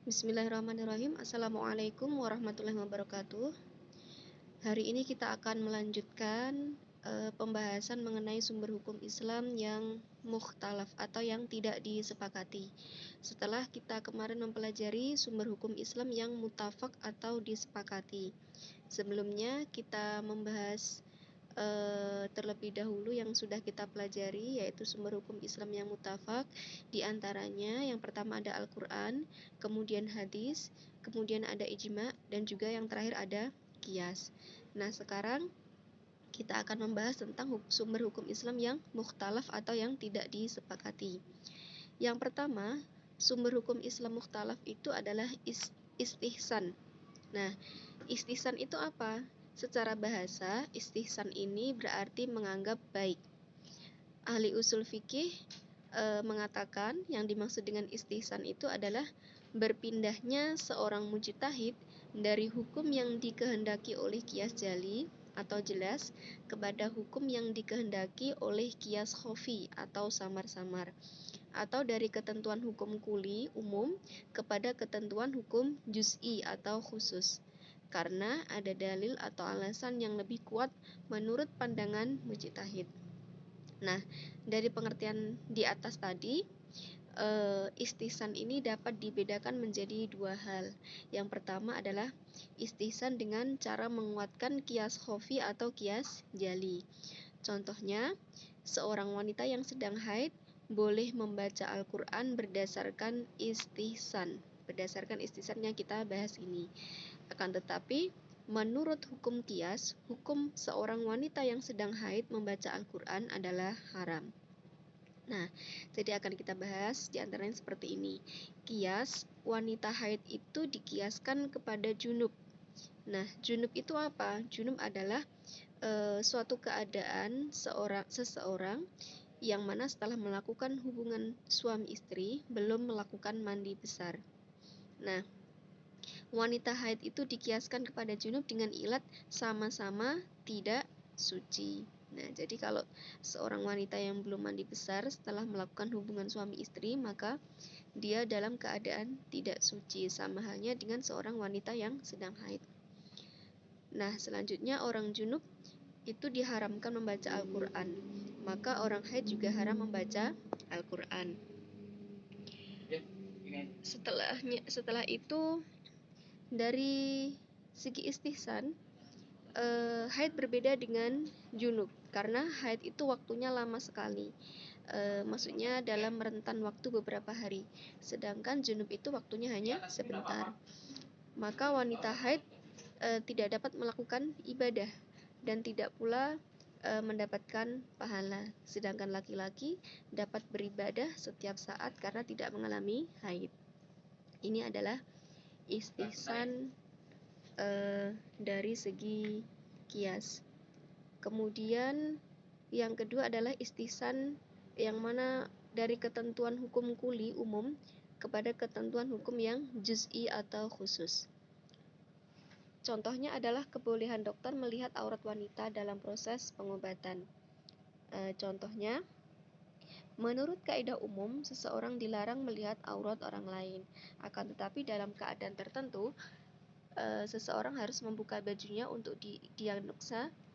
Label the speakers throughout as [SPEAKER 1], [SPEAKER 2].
[SPEAKER 1] Bismillahirrahmanirrahim. Assalamualaikum warahmatullahi wabarakatuh. Hari ini kita akan melanjutkan pembahasan mengenai sumber hukum Islam yang mukhtalaf atau yang tidak disepakati. Setelah kita kemarin mempelajari sumber hukum Islam yang mutafak atau disepakati. Sebelumnya kita membahas terlebih dahulu yang sudah kita pelajari, yaitu sumber hukum Islam yang mutafak. Di antaranya yang pertama ada Al-Quran, kemudian hadis, kemudian ada ijma, dan juga yang terakhir ada qiyas. Nah, sekarang kita akan membahas tentang sumber hukum Islam yang mukhtalaf atau yang tidak disepakati. Yang pertama, sumber hukum Islam mukhtalaf itu adalah istihsan. Nah, istihsan itu apa? Secara bahasa, istihsan ini berarti menganggap baik. Ahli usul fikih mengatakan yang dimaksud dengan istihsan itu adalah berpindahnya seorang mujtahid dari hukum yang dikehendaki oleh qiyas jali atau jelas kepada hukum yang dikehendaki oleh qiyas khafi atau samar-samar, atau dari ketentuan hukum kuli umum kepada ketentuan hukum juz'i atau khusus, karena ada dalil atau alasan yang lebih kuat menurut pandangan mujtahid. Nah, dari pengertian di atas tadi, istihsan ini dapat dibedakan menjadi dua hal. Yang pertama adalah istihsan dengan cara menguatkan qiyas khafi atau qiyas jali. Contohnya, seorang wanita yang sedang haid boleh membaca Al-Quran berdasarkan istihsan yang kita bahas ini. Akan tetapi, menurut hukum qiyas, hukum seorang wanita yang sedang haid membaca Al-Quran adalah haram. Nah, jadi akan kita bahas di antaranya seperti ini. Qiyas, wanita haid itu dikiaskan kepada junub. Nah, junub itu apa? Junub adalah suatu keadaan seseorang yang mana setelah melakukan hubungan suami istri belum melakukan mandi besar. Nah, wanita haid itu dikiaskan kepada junub dengan ilat sama-sama tidak suci. Nah, jadi kalau seorang wanita yang belum mandi besar setelah melakukan hubungan suami istri, maka dia dalam keadaan tidak suci, sama halnya dengan seorang wanita yang sedang haid. Nah, selanjutnya orang junub itu diharamkan membaca Al-Quran, maka orang haid juga haram membaca Al-Quran. Setelah itu, dari segi istihsan, haid berbeda dengan junub karena haid itu waktunya lama sekali, maksudnya dalam rentan waktu beberapa hari, sedangkan junub itu waktunya hanya sebentar. Maka wanita haid tidak dapat melakukan ibadah dan tidak pula mendapatkan pahala, sedangkan laki-laki dapat beribadah setiap saat karena tidak mengalami haid. Ini adalah istihsan dari segi qiyas. Kemudian yang kedua adalah istihsan yang mana dari ketentuan hukum kuli umum kepada ketentuan hukum yang juz'i atau khusus. Contohnya adalah kebolehan dokter melihat aurat wanita dalam proses pengobatan. Contohnya, menurut kaidah umum, seseorang dilarang melihat aurat orang lain. Akan tetapi dalam keadaan tertentu, seseorang harus membuka bajunya untuk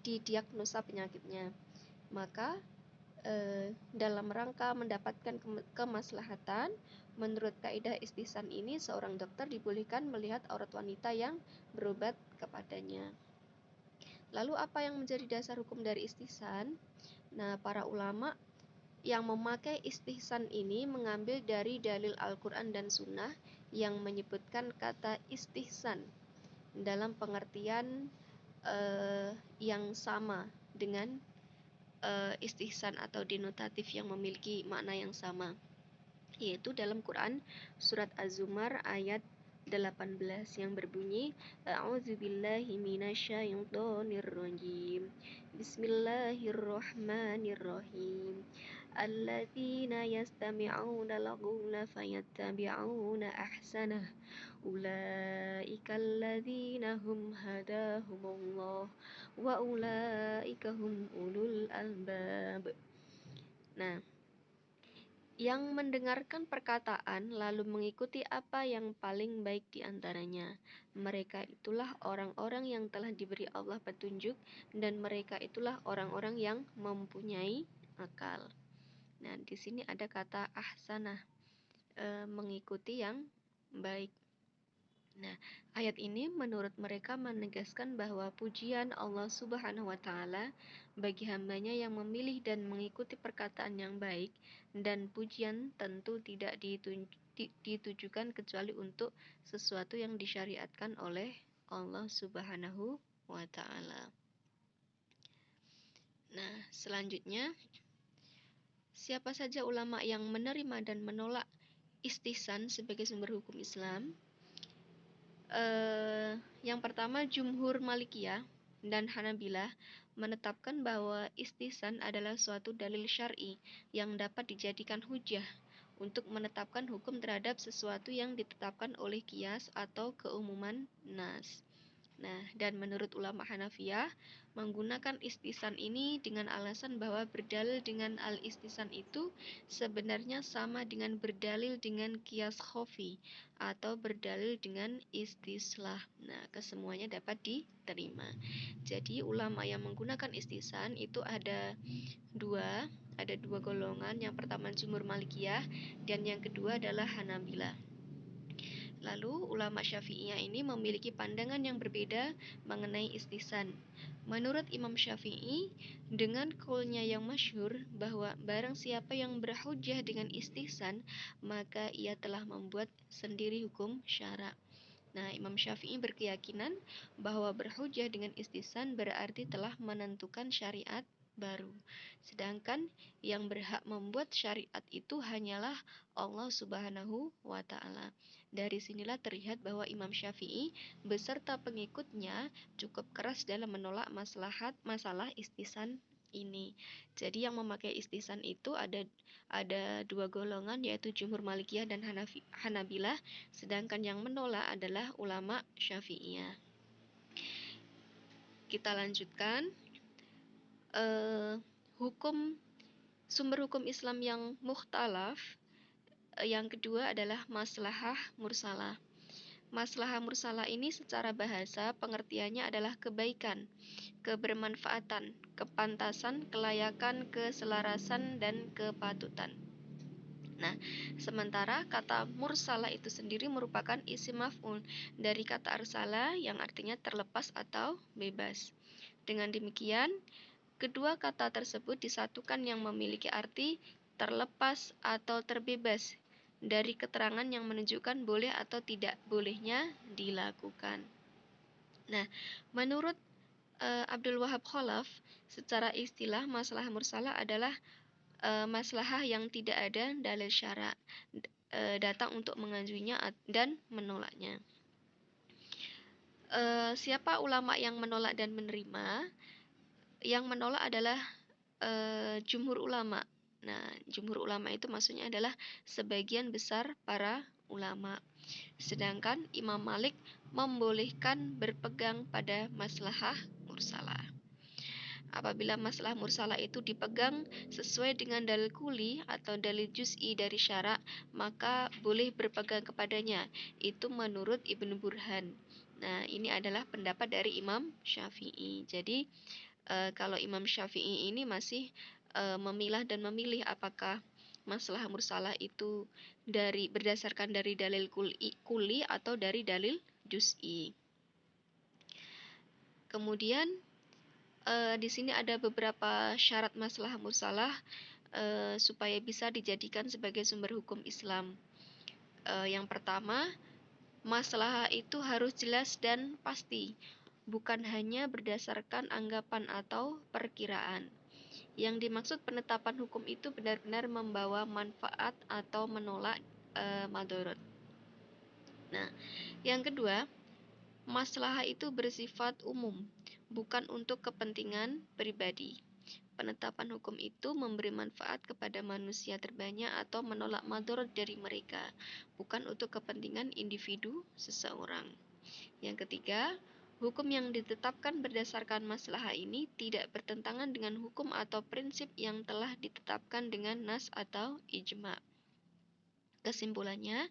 [SPEAKER 1] didiagnosa penyakitnya. Maka dalam rangka mendapatkan kemaslahatan, menurut kaidah istihsan ini, seorang dokter dibolehkan melihat aurat wanita yang berobat kepadanya. Lalu apa yang menjadi dasar hukum dari istihsan? Nah, para ulama yang memakai istihsan ini mengambil dari dalil Al-Quran dan Sunnah yang menyebutkan kata istihsan dalam pengertian yang sama dengan istihsan atau denotatif yang memiliki makna yang sama, yaitu dalam Quran surat Az-Zumar ayat 18 yang berbunyi A'udzubillahi minasyaitonirrajim. Bismillahirrahmanirrahim. Alladzina yastami'una al-qawla fayattabi'una ahsanah. Ulaika alladzina hum hadahumullah wa ulaika hum ulul albab. Nah, yang mendengarkan perkataan lalu mengikuti apa yang paling baik di antaranya. Mereka itulah orang-orang yang telah diberi Allah petunjuk, dan mereka itulah orang-orang yang mempunyai akal. Nah, di sini ada kata ahsanah, mengikuti yang baik. Nah, ayat ini menurut mereka menegaskan bahwa pujian Allah Subhanahu wa Ta'ala bagi hambanya yang memilih dan mengikuti perkataan yang baik, dan pujian tentu tidak ditujukan kecuali untuk sesuatu yang disyariatkan oleh Allah Subhanahu wa Ta'ala. Nah, selanjutnya, siapa saja ulama yang menerima dan menolak istihsan sebagai sumber hukum Islam? Yang pertama, Jumhur Malikiyah dan Hanabilah menetapkan bahwa istihsan adalah suatu dalil syar'i yang dapat dijadikan hujah untuk menetapkan hukum terhadap sesuatu yang ditetapkan oleh qiyas atau keumuman nas. Nah, dan menurut ulama Hanafiyah, menggunakan istihsan ini dengan alasan bahwa berdalil dengan al-istihsan itu sebenarnya sama dengan berdalil dengan qiyas khofi atau berdalil dengan istislah. Nah, kesemuanya dapat diterima. Jadi, ulama yang menggunakan istihsan itu ada dua golongan. Yang pertama Jumhur Malikiyah dan yang kedua adalah Hanabilah. Lalu, ulama Syafi'iyah ini memiliki pandangan yang berbeda mengenai istihsan. Menurut Imam Syafi'i, dengan qaulnya yang masyhur bahwa barang siapa yang berhujjah dengan istihsan, maka ia telah membuat sendiri hukum syara. Nah, Imam Syafi'i berkeyakinan bahwa berhujjah dengan istihsan berarti telah menentukan syariat baru. Sedangkan yang berhak membuat syariat itu hanyalah Allah Subhanahu wa Ta'ala. Dari sinilah terlihat bahwa Imam Syafi'i beserta pengikutnya cukup keras dalam menolak masalah istihsan ini. Jadi yang memakai istihsan itu ada dua golongan, yaitu Jumhur Malikiyah dan Hanabilah, sedangkan yang menolak adalah ulama Syafi'iyah. Kita lanjutkan. Sumber hukum Islam yang mukhtalaf. Yang kedua adalah maslahah mursalah. Maslahah mursalah ini secara bahasa pengertiannya adalah kebaikan, kebermanfaatan, kepantasan, kelayakan, keselarasan, dan kepatutan. Nah, sementara kata mursalah itu sendiri merupakan isim maf'ul dari kata arsala yang artinya terlepas atau bebas. Dengan demikian, kedua kata tersebut disatukan yang memiliki arti terlepas atau terbebas dari keterangan yang menunjukkan boleh atau tidak bolehnya dilakukan. Nah, menurut Abdul Wahab Khalaf, secara istilah masalah mursalah adalah maslahah yang tidak ada dalil syara datang untuk mengajuinya dan menolaknya. Siapa ulama yang menolak dan menerima? Yang menolak adalah jumhur ulama. Nah, jumhur ulama itu maksudnya adalah sebagian besar para ulama. Sedangkan Imam Malik membolehkan berpegang pada maslahah mursalah. Apabila masalah mursalah itu dipegang sesuai dengan dalil kuli atau dalil juz'i dari syara, maka boleh berpegang kepadanya. Itu menurut Ibnu Burhan. Nah, ini adalah pendapat dari Imam Syafi'i. Jadi, kalau Imam Syafi'i ini masih memilah dan memilih apakah masalah mursalah itu berdasarkan dari dalil kuli atau dari dalil juz'i. Kemudian di sini ada beberapa syarat masalah mursalah supaya bisa dijadikan sebagai sumber hukum Islam. Yang pertama, masalah itu harus jelas dan pasti, bukan hanya berdasarkan anggapan atau perkiraan. Yang dimaksud penetapan hukum itu benar-benar membawa manfaat atau menolak madorot. Nah, yang kedua, masalah itu bersifat umum, bukan untuk kepentingan pribadi. Penetapan hukum itu memberi manfaat kepada manusia terbanyak atau menolak madorot dari mereka, bukan untuk kepentingan individu seseorang. Yang ketiga, Hukum yang ditetapkan berdasarkan maslahah ini tidak bertentangan dengan hukum atau prinsip yang telah ditetapkan dengan nas atau ijma. Kesimpulannya,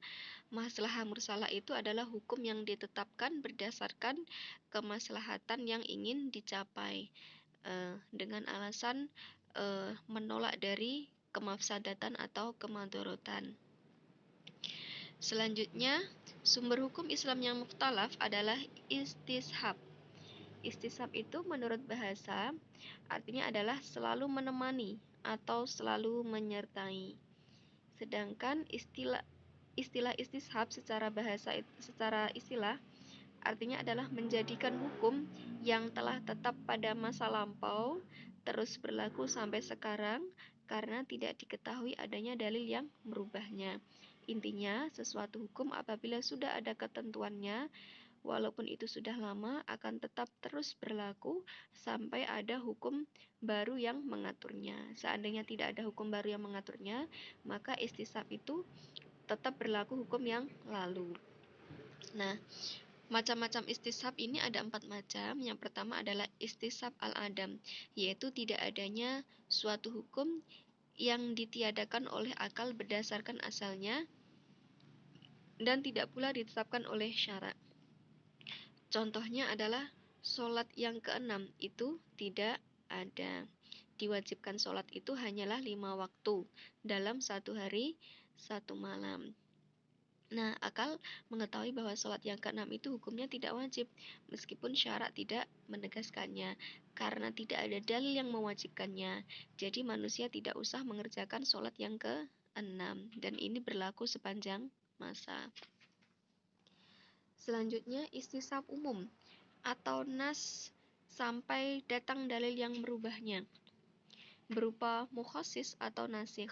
[SPEAKER 1] maslahah mursalah itu adalah hukum yang ditetapkan berdasarkan kemaslahatan yang ingin dicapai dengan alasan menolak dari kemafsadatan atau kemadharatan. Selanjutnya, sumber hukum Islam yang mukhtalaf adalah istishab. Istishab itu menurut bahasa artinya adalah selalu menemani atau selalu menyertai. Sedangkan istilah istishab secara istilah artinya adalah menjadikan hukum yang telah tetap pada masa lampau terus berlaku sampai sekarang karena tidak diketahui adanya dalil yang merubahnya. Intinya, sesuatu hukum apabila sudah ada ketentuannya, walaupun itu sudah lama, akan tetap terus berlaku sampai ada hukum baru yang mengaturnya. Seandainya tidak ada hukum baru yang mengaturnya, maka istishab itu tetap berlaku hukum yang lalu. Nah, macam-macam istishab ini ada 4 macam. Yang pertama adalah istishab al-adam, yaitu tidak adanya suatu hukum yang ditiadakan oleh akal berdasarkan asalnya dan tidak pula ditetapkan oleh syara. Contohnya adalah sholat yang keenam itu tidak ada. Diwajibkan sholat itu hanyalah 5 waktu dalam 1 hari 1 malam. Nah, akal mengetahui bahwa sholat yang keenam itu hukumnya tidak wajib, meskipun syarak tidak menegaskannya, karena tidak ada dalil yang mewajibkannya. Jadi manusia tidak usah mengerjakan sholat yang keenam, dan ini berlaku sepanjang masa. Selanjutnya, istishab umum atau nas sampai datang dalil yang merubahnya, berupa mukhasis atau nasikh.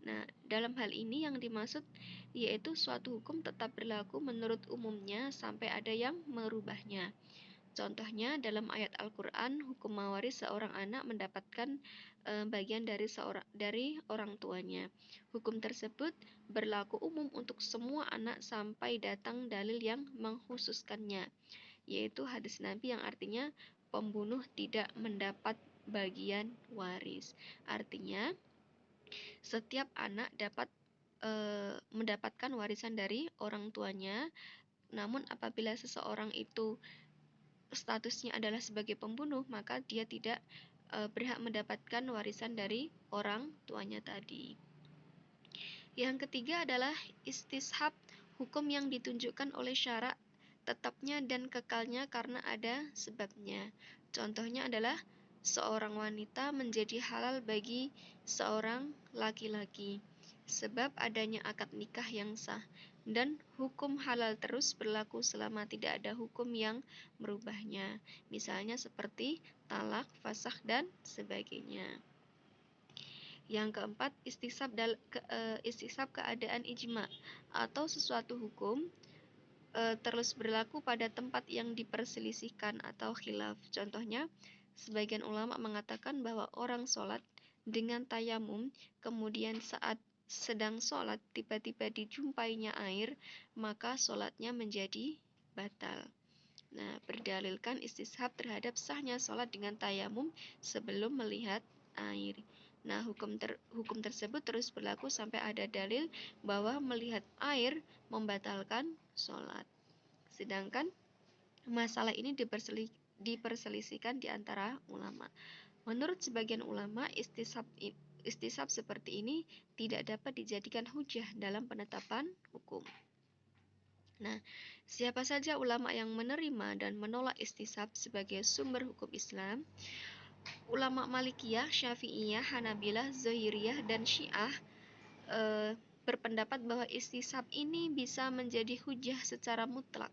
[SPEAKER 1] Nah, dalam hal ini yang dimaksud yaitu suatu hukum tetap berlaku menurut umumnya sampai ada yang merubahnya. Contohnya dalam ayat Al-Quran, hukum mewaris seorang anak mendapatkan bagian dari orang tuanya. Hukum tersebut berlaku umum untuk semua anak sampai datang dalil yang mengkhususkannya, yaitu hadis Nabi yang artinya pembunuh tidak mendapat bagian waris. Artinya, setiap anak dapat mendapatkan warisan dari orang tuanya, namun apabila seseorang itu statusnya adalah sebagai pembunuh, maka dia tidak berhak mendapatkan warisan dari orang tuanya tadi. Yang ketiga adalah istishab, hukum yang ditunjukkan oleh syarak tetapnya dan kekalnya karena ada sebabnya. Contohnya adalah seorang wanita menjadi halal bagi seorang laki-laki sebab adanya akad nikah yang sah, dan hukum halal terus berlaku selama tidak ada hukum yang merubahnya, misalnya seperti talak, fasakh, dan sebagainya. Yang keempat, istishab keadaan ijma atau sesuatu hukum terus berlaku pada tempat yang diperselisihkan atau khilaf. Contohnya, sebagian ulama mengatakan bahwa orang sholat dengan tayamum, kemudian saat sedang sholat tiba-tiba dijumpainya air, maka sholatnya menjadi batal. Nah, berdalilkan istishab terhadap sahnya sholat dengan tayamum sebelum melihat air. Nah, hukum tersebut terus berlaku sampai ada dalil bahwa melihat air membatalkan sholat. Sedangkan masalah ini diperselisihkan di antara ulama. Menurut sebagian ulama, istishab seperti ini tidak dapat dijadikan hujah dalam penetapan hukum. Nah, siapa saja ulama yang menerima dan menolak istishab sebagai sumber hukum Islam? Ulama Malikiyah, Syafi'iyah, Hanabilah, Zahiriyah, dan Syiah berpendapat bahwa istishab ini bisa menjadi hujah secara mutlak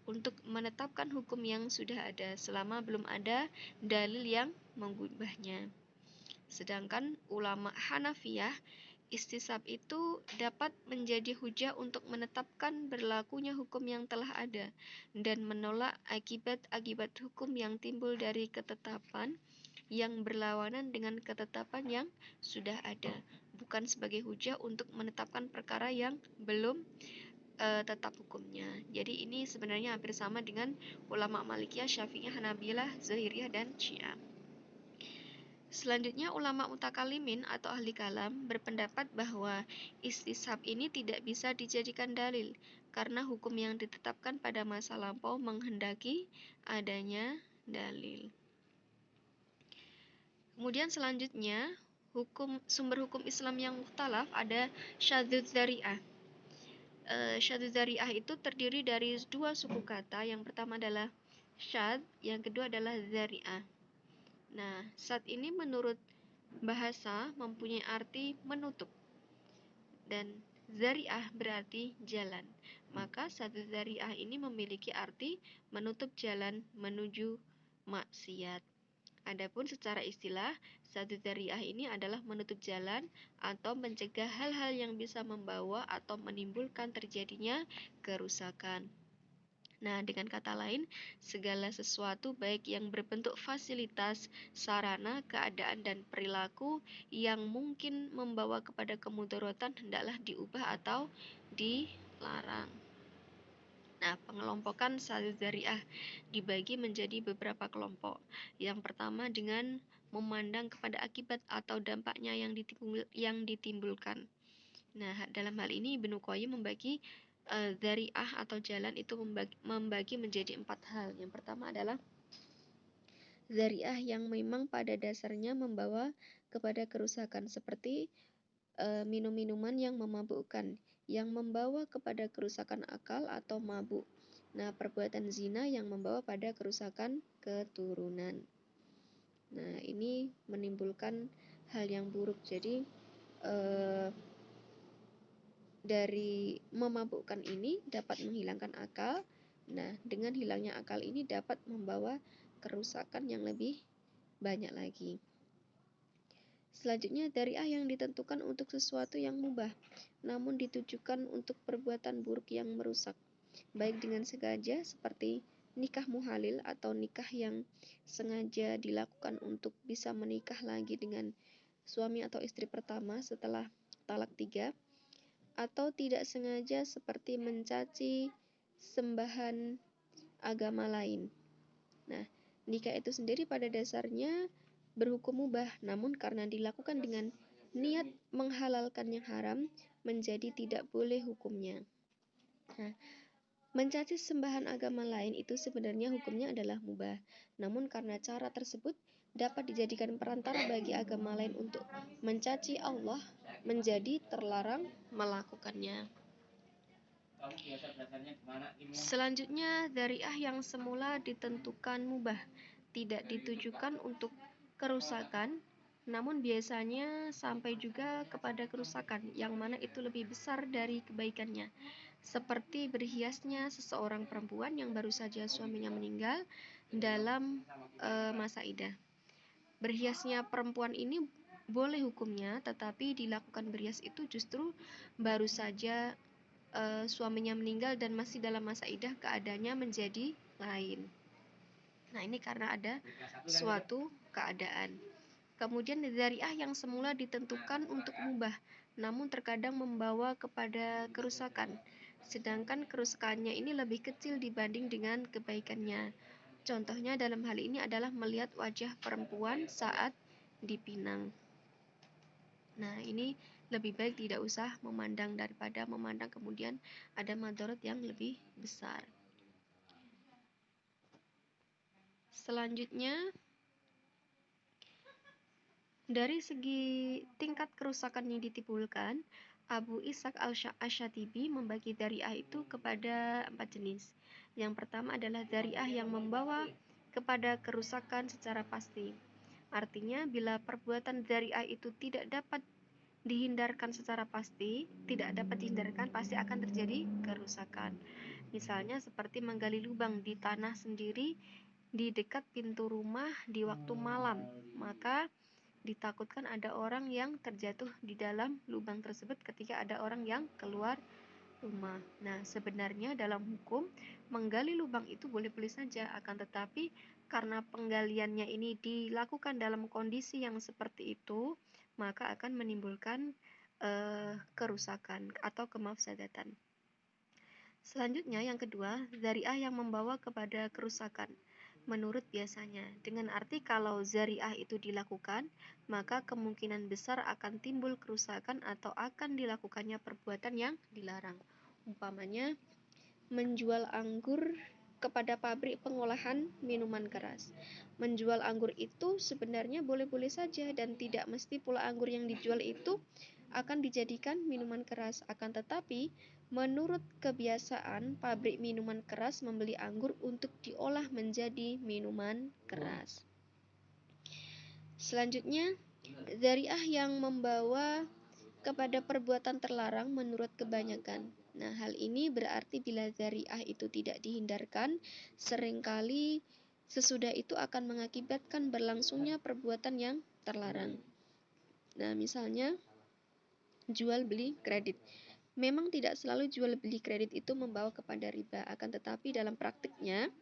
[SPEAKER 1] untuk menetapkan hukum yang sudah ada selama belum ada dalil yang mengubahnya. Sedangkan ulama Hanafiyah, istishab itu dapat menjadi hujah untuk menetapkan berlakunya hukum yang telah ada dan menolak akibat-akibat hukum yang timbul dari ketetapan yang berlawanan dengan ketetapan yang sudah ada, bukan sebagai hujah untuk menetapkan perkara yang belum tetap hukumnya. Jadi ini sebenarnya hampir sama dengan ulama Malikiyah, Syafi'iyah, Hanabilah, Zahiriyah, dan Syiah. Selanjutnya, ulama mutakalimin atau ahli kalam berpendapat bahwa istishab ini tidak bisa dijadikan dalil karena hukum yang ditetapkan pada masa lampau menghendaki adanya dalil. Kemudian selanjutnya, sumber hukum Islam yang mukhtalaf ada syadzuz dzari'ah. Syadzuz dzari'ah itu terdiri dari dua suku kata. Yang pertama adalah syadz, yang kedua adalah dzari'ah. Nah, syadz ini menurut bahasa mempunyai arti menutup dan dzari'ah berarti jalan. Maka syadzuz dzari'ah ini memiliki arti menutup jalan menuju maksiat. Adapun secara istilah, syadzuz dzari'ah ini adalah menutup jalan atau mencegah hal-hal yang bisa membawa atau menimbulkan terjadinya kerusakan. Nah, dengan kata lain, segala sesuatu baik yang berbentuk fasilitas, sarana, keadaan, dan perilaku yang mungkin membawa kepada kemudaratan hendaklah diubah atau dilarang. Nah, pengelompokan syadzuz dzari'ah dibagi menjadi beberapa kelompok. Yang pertama dengan memandang kepada akibat atau dampaknya yang ditimbulkan. Nah, dalam hal ini Ibnu Qayyim membagi dzari'ah atau jalan itu membagi menjadi 4 hal. Yang pertama adalah dzari'ah yang memang pada dasarnya membawa kepada kerusakan seperti minum-minuman yang memabukkan, yang membawa kepada kerusakan akal atau mabuk. Nah, perbuatan zina yang membawa pada kerusakan keturunan. Nah, ini menimbulkan hal yang buruk. Jadi, dari memabukkan ini dapat menghilangkan akal. Nah, dengan hilangnya akal ini dapat membawa kerusakan yang lebih banyak lagi. Selanjutnya, dzari'ah yang ditentukan untuk sesuatu yang mubah, namun ditujukan untuk perbuatan buruk yang merusak, baik dengan sengaja seperti nikah muhalil atau nikah yang sengaja dilakukan untuk bisa menikah lagi dengan suami atau istri pertama setelah talak 3, atau tidak sengaja seperti mencaci sembahan agama lain. Nah, nikah itu sendiri pada dasarnya berhukum mubah, namun karena dilakukan dengan niat menghalalkan yang haram, menjadi tidak boleh hukumnya. Nah, mencaci sembahan agama lain itu sebenarnya hukumnya adalah mubah, namun karena cara tersebut dapat dijadikan perantara bagi agama lain untuk mencaci Allah, menjadi terlarang melakukannya. Selanjutnya, dzari'ah yang semula ditentukan mubah, tidak ditujukan untuk kerusakan, namun biasanya sampai juga kepada kerusakan, yang mana itu lebih besar dari kebaikannya. Seperti berhiasnya seseorang perempuan yang baru saja suaminya meninggal dalam masa iddah. Berhiasnya perempuan ini boleh hukumnya, tetapi dilakukan berhias itu justru baru saja suaminya meninggal dan masih dalam masa iddah, keadaannya menjadi lain. Nah, ini karena ada suatu keadaan. Kemudian dzari'ah yang semula ditentukan untuk mubah, namun terkadang membawa kepada kerusakan, sedangkan kerusakannya ini lebih kecil dibanding dengan kebaikannya. Contohnya dalam hal ini adalah melihat wajah perempuan saat dipinang. Nah, ini lebih baik tidak usah memandang daripada memandang kemudian ada madarat yang lebih besar. Selanjutnya, dari segi tingkat kerusakan yang ditimbulkan, Abu Ishaq Asy-Syatibi membagi dzari'ah itu kepada 4 jenis. Yang pertama adalah dzari'ah yang membawa kepada kerusakan secara pasti. Artinya, bila perbuatan dzari'ah itu tidak dapat dihindarkan secara pasti, pasti akan terjadi kerusakan. Misalnya seperti menggali lubang di tanah sendiri di dekat pintu rumah di waktu malam, maka ditakutkan ada orang yang terjatuh di dalam lubang tersebut ketika ada orang yang keluar rumah. Nah, sebenarnya dalam hukum menggali lubang itu boleh-boleh saja, akan tetapi karena penggaliannya ini dilakukan dalam kondisi yang seperti itu, maka akan menimbulkan kerusakan atau kemafsadatan. Selanjutnya yang kedua, zari'ah yang membawa kepada kerusakan. Menurut biasanya, dengan arti kalau zari'ah itu dilakukan, maka kemungkinan besar akan timbul kerusakan atau akan dilakukannya perbuatan yang dilarang. Umpamanya, menjual anggur kepada pabrik pengolahan minuman keras. Menjual anggur itu sebenarnya boleh-boleh saja dan tidak mesti pula anggur yang dijual itu akan dijadikan minuman keras. Akan tetapi, menurut kebiasaan, pabrik minuman keras membeli anggur untuk diolah menjadi minuman keras. Selanjutnya, zari'ah yang membawa kepada perbuatan terlarang menurut kebanyakan. Nah, hal ini berarti bila zari'ah itu tidak dihindarkan, seringkali sesudah itu akan mengakibatkan berlangsungnya perbuatan yang terlarang. Nah, misalnya jual beli kredit. Memang tidak selalu jual beli kredit itu membawa kepada riba, akan tetapi dalam praktiknya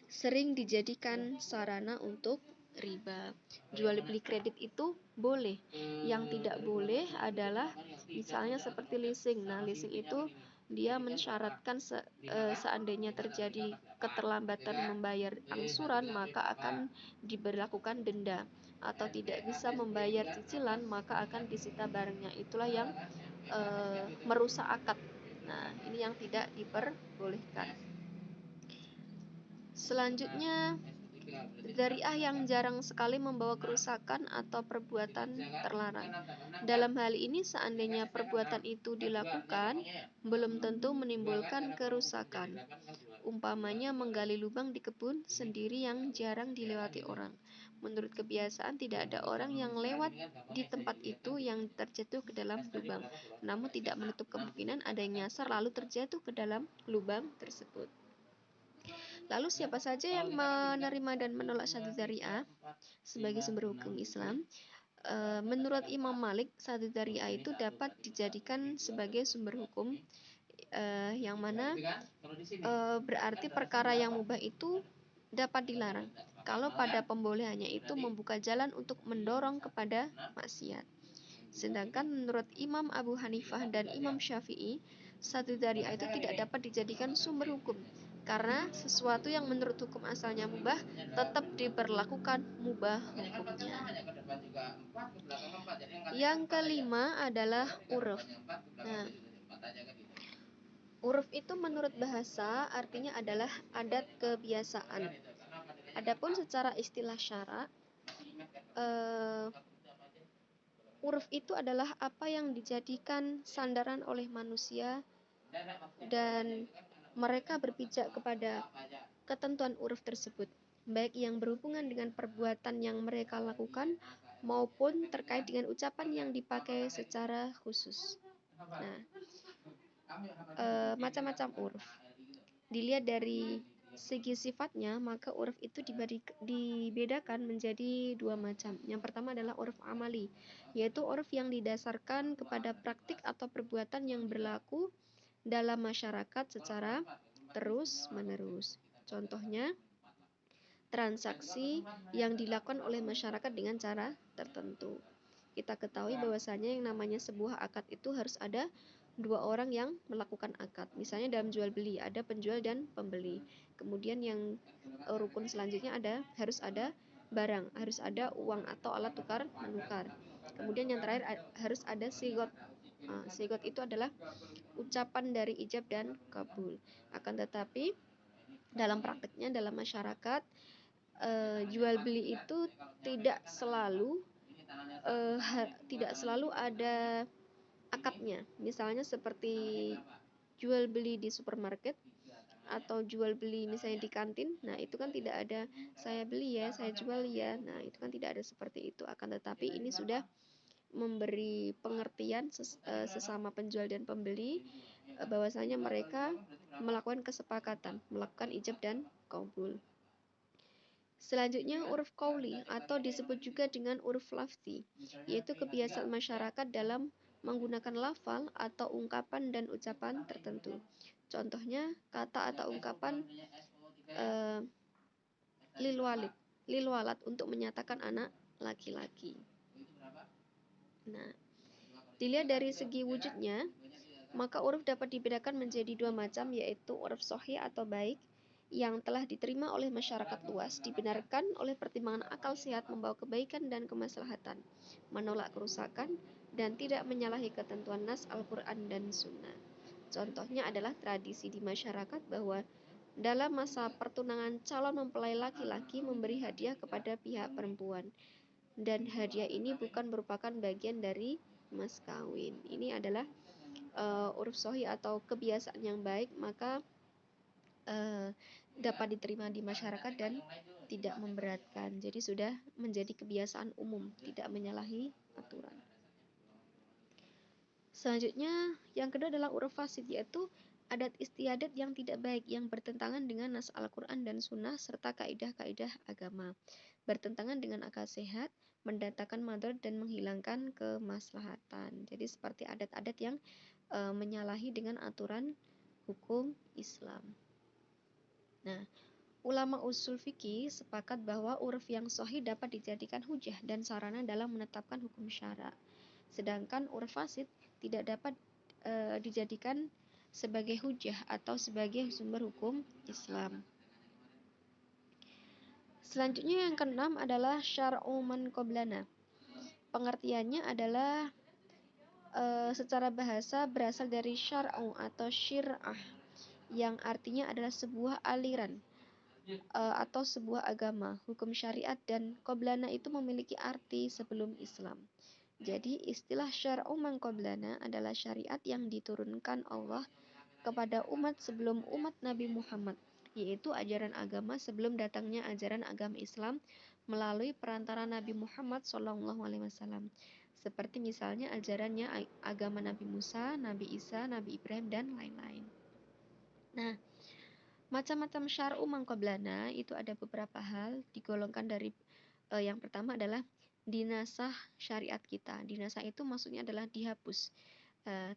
[SPEAKER 1] sering dijadikan sarana untuk riba. Jual beli kredit itu boleh. Yang tidak boleh adalah misalnya seperti leasing. Nah, leasing itu dia mensyaratkan seandainya terjadi keterlambatan membayar angsuran, maka akan diberlakukan denda, atau tidak bisa membayar cicilan, maka akan disita barangnya. Itulah yang merusak akad. Nah, ini yang tidak diperbolehkan. Selanjutnya, zari'ah yang jarang sekali membawa kerusakan atau perbuatan terlarang. Dalam hal ini, seandainya perbuatan itu dilakukan, belum tentu menimbulkan kerusakan. Umpamanya menggali lubang di kebun sendiri yang jarang dilewati orang. Menurut kebiasaan, tidak ada orang yang lewat di tempat itu yang terjatuh ke dalam lubang. Namun tidak menutup kemungkinan ada yang nyasar lalu terjatuh ke dalam lubang tersebut. Lalu siapa saja yang menerima dan menolak syahadu zari'ah sebagai sumber hukum Islam? Menurut Imam Malik, syahadu zari'ah itu dapat dijadikan sebagai sumber hukum, yang mana berarti perkara yang mubah itu dapat dilarang kalau pada pembolehannya itu membuka jalan untuk mendorong kepada maksiat. Sedangkan menurut Imam Abu Hanifah dan Imam Syafi'i, syahadu zari'ah itu tidak dapat dijadikan sumber hukum karena sesuatu yang menurut hukum asalnya mubah tetap diberlakukan mubah hukumnya. Yang kelima adalah uruf. Nah, uruf itu menurut bahasa artinya adalah adat kebiasaan. Adapun secara istilah syara, uruf itu adalah apa yang dijadikan sandaran oleh manusia dan mereka berpijak kepada ketentuan uruf tersebut, baik yang berhubungan dengan perbuatan yang mereka lakukan maupun terkait dengan ucapan yang dipakai secara khusus. Nah, macam-macam uruf. Dilihat dari segi sifatnya, maka uruf itu dibedakan menjadi dua macam. Yang pertama adalah uruf amali, yaitu uruf yang didasarkan kepada praktik atau perbuatan yang berlaku dalam masyarakat secara terus-menerus. Contohnya, transaksi yang dilakukan oleh masyarakat dengan cara tertentu. Kita ketahui bahwasanya yang namanya sebuah akad itu harus ada dua orang yang melakukan akad. Misalnya dalam jual beli ada penjual dan pembeli. Kemudian yang rukun selanjutnya harus ada barang, harus ada uang atau alat tukar menukar. Kemudian yang terakhir harus ada sigot. Sigot itu adalah ucapan dari ijab dan kabul. Akan tetapi dalam prakteknya dalam masyarakat, jual beli itu tidak selalu ada akadnya. Misalnya seperti jual beli di supermarket atau jual beli misalnya di kantin. Nah, itu kan tidak ada saya beli ya, saya jual ya. Nah, itu kan tidak ada seperti itu. Akan tetapi ini sudah memberi pengertian sesama penjual dan pembeli bahwasanya mereka melakukan kesepakatan, melakukan ijab dan qabul. Selanjutnya uruf qauli atau disebut juga dengan uruf lafzi, yaitu kebiasaan masyarakat dalam menggunakan lafal atau ungkapan dan ucapan tertentu. Contohnya kata atau ungkapan lil walad untuk menyatakan anak laki-laki. Nah, dilihat dari segi wujudnya, Maka uruf dapat dibedakan menjadi dua macam, yaitu uruf sahih atau baik yang telah diterima oleh masyarakat luas, dibenarkan oleh pertimbangan akal sehat, membawa kebaikan dan kemaslahatan, menolak kerusakan, dan tidak menyalahi ketentuan nas Al-Quran dan Sunnah. Contohnya adalah tradisi di masyarakat bahwa dalam masa pertunangan calon mempelai laki-laki memberi hadiah kepada pihak perempuan, dan hadiah ini bukan merupakan bagian dari mas kawin. Ini adalah uruf sahih atau kebiasaan yang baik, maka dapat diterima di masyarakat dan tidak memberatkan. Jadi sudah menjadi kebiasaan umum, tidak menyalahi aturan. Selanjutnya, yang kedua adalah uruf fasid, yaitu adat istiadat yang tidak baik, yang bertentangan dengan nas Al-Quran dan Sunnah, serta kaidah-kaidah agama. Bertentangan dengan akal sehat, mendatangkan madarat dan menghilangkan kemaslahatan. Jadi seperti adat-adat yang menyalahi dengan aturan hukum Islam. Nah, ulama usul fikih sepakat bahwa uruf yang sahih dapat dijadikan hujah dan sarana dalam menetapkan hukum syara. Sedangkan uruf fasid tidak dapat dijadikan sebagai hujah atau sebagai sumber hukum Islam. Selanjutnya yang keenam adalah syar'u man qablana. Pengertiannya adalah secara bahasa berasal dari syar'u atau syir'ah, yang artinya adalah sebuah aliran atau sebuah agama, hukum syariat, dan qablana itu memiliki arti sebelum Islam. Jadi istilah syar'u man qablana adalah syariat yang diturunkan Allah kepada umat sebelum umat Nabi Muhammad, yaitu ajaran agama sebelum datangnya ajaran agama Islam melalui perantara Nabi Muhammad SAW. Seperti misalnya ajarannya agama Nabi Musa, Nabi Isa, Nabi Ibrahim, dan lain-lain. Nah, macam-macam syar'u man qablana itu ada beberapa hal, digolongkan dari yang pertama adalah dinasah syariat kita. Dinasah itu maksudnya adalah dihapus,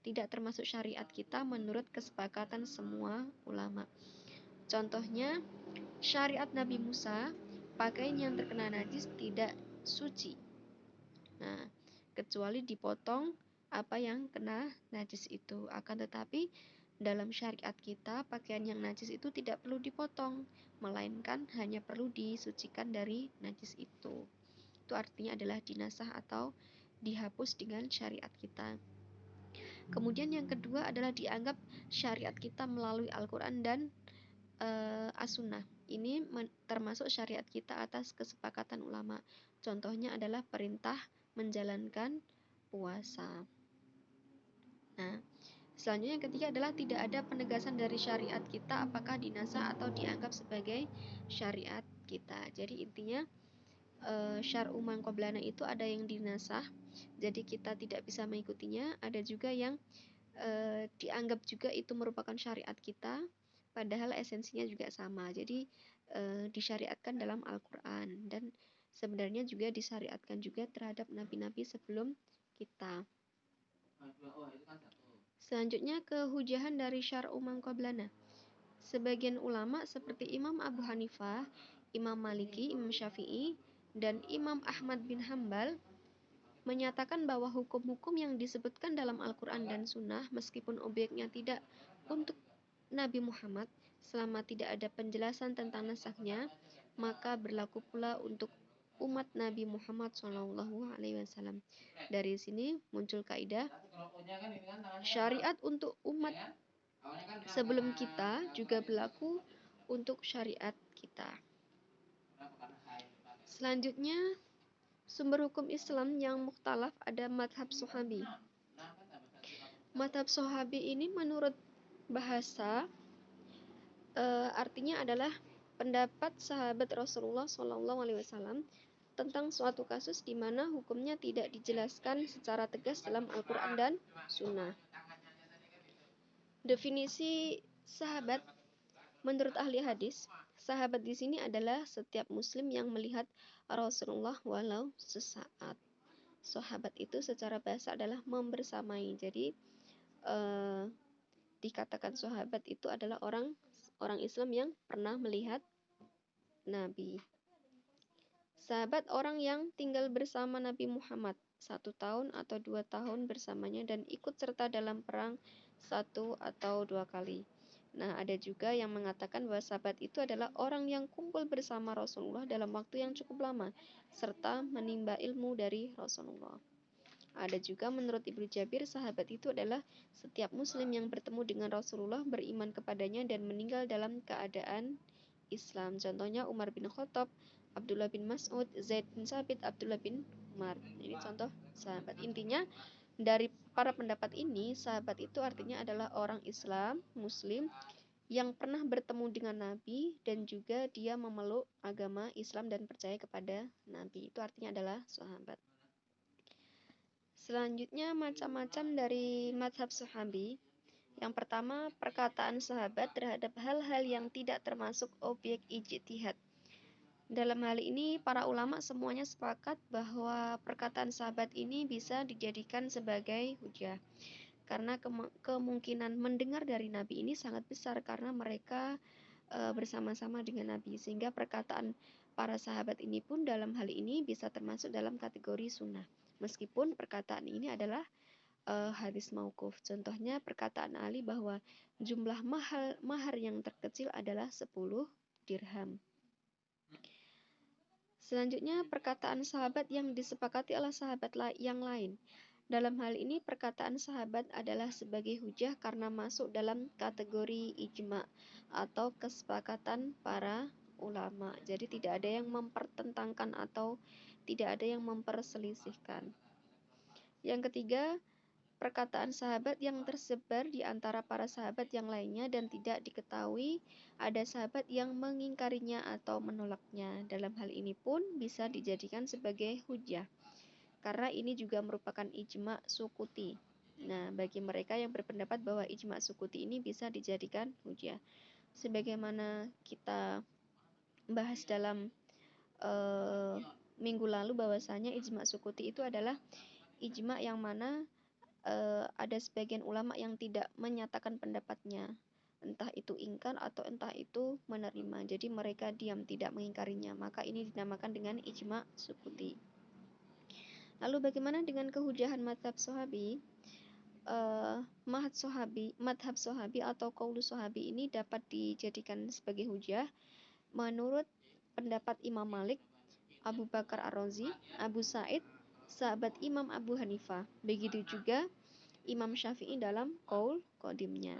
[SPEAKER 1] tidak termasuk syariat kita menurut kesepakatan semua ulama. Contohnya, syariat Nabi Musa, pakaian yang terkena najis tidak suci. Nah, kecuali dipotong apa yang kena najis itu. Akan tetapi dalam syariat kita, pakaian yang najis itu tidak perlu dipotong, melainkan hanya perlu disucikan dari najis itu. Itu artinya adalah dinasah atau dihapus dengan syariat kita. Kemudian yang kedua adalah dianggap syariat kita melalui Al-Quran dan As-Sunnah. Ini termasuk syariat kita atas kesepakatan ulama. Contohnya adalah perintah menjalankan puasa. Nah, selanjutnya yang ketiga adalah tidak ada penegasan dari syariat kita apakah dinasah atau dianggap sebagai syariat kita. Jadi intinya syar'u man qablana itu ada yang dinasah, jadi kita tidak bisa mengikutinya. Ada juga yang dianggap juga itu merupakan syariat kita, padahal esensinya juga sama. Jadi disyariatkan dalam Al-Quran, dan sebenarnya juga disyariatkan juga terhadap nabi-nabi sebelum kita. Selanjutnya kehujahan dari syar'u man qablana. Sebagian ulama seperti Imam Abu Hanifah, Imam Maliki, Imam Syafi'i, dan Imam Ahmad bin Hambal menyatakan bahwa hukum-hukum yang disebutkan dalam Al-Quran dan Sunnah, meskipun objeknya tidak untuk Nabi Muhammad, selama tidak ada penjelasan tentang nasaknya, maka berlaku pula untuk umat Nabi Muhammad SAW. Dari sini muncul kaidah syariat untuk umat sebelum kita juga berlaku untuk syariat kita. Selanjutnya, sumber hukum Islam yang mukhtalaf ada madhab Sahabi. Madhab Sahabi ini menurut bahasa artinya adalah pendapat sahabat Rasulullah SAW tentang suatu kasus di mana hukumnya tidak dijelaskan secara tegas dalam Al-Quran dan Sunnah. Definisi sahabat menurut ahli hadis, sahabat di sini adalah setiap muslim yang melihat Rasulullah walau sesaat. Sahabat itu secara bahasa adalah membersamai. Jadi dikatakan sahabat itu adalah orang Islam yang pernah melihat Nabi. Sahabat orang yang tinggal bersama Nabi Muhammad 1 tahun atau 2 tahun bersamanya dan ikut serta dalam perang 1 atau 2 kali. Nah, ada juga yang mengatakan bahwa sahabat itu adalah orang yang kumpul bersama Rasulullah dalam waktu yang cukup lama, serta menimba ilmu dari Rasulullah. Ada juga menurut Ibnu Jabir, sahabat itu adalah setiap muslim yang bertemu dengan Rasulullah, beriman kepadanya, dan meninggal dalam keadaan Islam. Contohnya Umar bin Khattab, Abdullah bin Mas'ud, Zaid bin Sabit, Abdullah bin Umar. Ini contoh sahabat. Intinya dari para pendapat ini, sahabat itu artinya adalah orang Islam, Muslim, yang pernah bertemu dengan Nabi dan juga dia memeluk agama Islam dan percaya kepada Nabi. Itu artinya adalah sahabat. Selanjutnya macam-macam dari madhab sahabi. Yang pertama, perkataan sahabat terhadap hal-hal yang tidak termasuk objek ijtihad. Dalam hal ini, para ulama semuanya sepakat bahwa perkataan sahabat ini bisa dijadikan sebagai hujah. Karena kemungkinan mendengar dari Nabi ini sangat besar karena mereka bersama-sama dengan Nabi. Sehingga perkataan para sahabat ini pun dalam hal ini bisa termasuk dalam kategori sunnah. Meskipun perkataan ini adalah hadis mauquf. Contohnya perkataan Ali bahwa jumlah mahar yang terkecil adalah 10 dirham. Selanjutnya perkataan sahabat yang disepakati oleh sahabat yang lain. Dalam hal ini perkataan sahabat adalah sebagai hujah karena masuk dalam kategori ijma atau kesepakatan para ulama. Jadi tidak ada yang mempertentangkan atau tidak ada yang memperselisihkan. Yang ketiga, perkataan sahabat yang tersebar di antara para sahabat yang lainnya dan tidak diketahui ada sahabat yang mengingkarinya atau menolaknya. Dalam hal ini pun bisa dijadikan sebagai hujah, karena ini juga merupakan ijma sukuti. Nah, bagi mereka yang berpendapat bahwa ijma sukuti ini bisa dijadikan hujah. Sebagaimana kita bahas dalam minggu lalu bahwasanya ijma sukuti itu adalah ijma yang mana ada sebagian ulama yang tidak menyatakan pendapatnya, entah itu ingkar atau entah itu menerima. Jadi mereka diam, tidak mengingkarinya. Maka ini dinamakan dengan ijma sukuti. Lalu bagaimana dengan kehujahan madhab sahabi? Madhab sahabi atau qaulu sahabi ini dapat dijadikan sebagai hujah menurut pendapat Imam Malik, Abu Bakar Ar-Razi, Abu Sa'id, sahabat Imam Abu Hanifah. Begitu juga Imam Syafi'i dalam qaul qadimnya.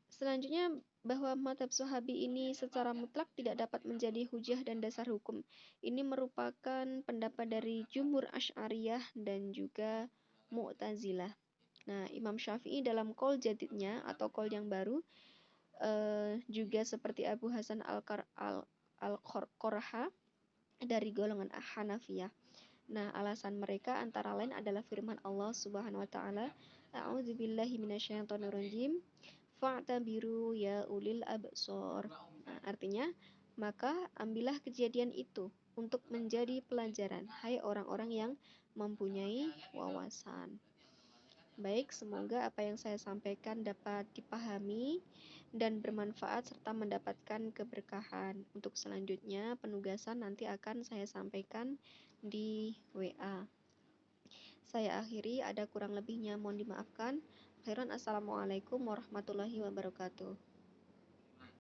[SPEAKER 1] Selanjutnya, bahwa madhab sahabi ini secara mutlak tidak dapat menjadi hujah dan dasar hukum. Ini merupakan pendapat dari jumhur Asy'ariyah dan juga Mu'tazilah. Nah, Imam Syafi'i dalam qaul jadidnya atau qaul yang baru juga seperti Abu Hasan Al-Qurha dari golongan Hanafiyah. Nah, alasan mereka antara lain adalah firman Allah Subhanahu wa taala, A'udzubillahi minasyaitonirrajim, fa'tabiru ya ulil absor. Nah, artinya, maka ambillah kejadian itu untuk menjadi pelajaran, hai orang-orang yang mempunyai wawasan. Baik, semoga apa yang saya sampaikan dapat dipahami dan bermanfaat serta mendapatkan keberkahan. Untuk selanjutnya, penugasan nanti akan saya sampaikan di WA. Saya akhiri, ada kurang lebihnya mohon dimaafkan. Khairan, assalamualaikum warahmatullahi wabarakatuh.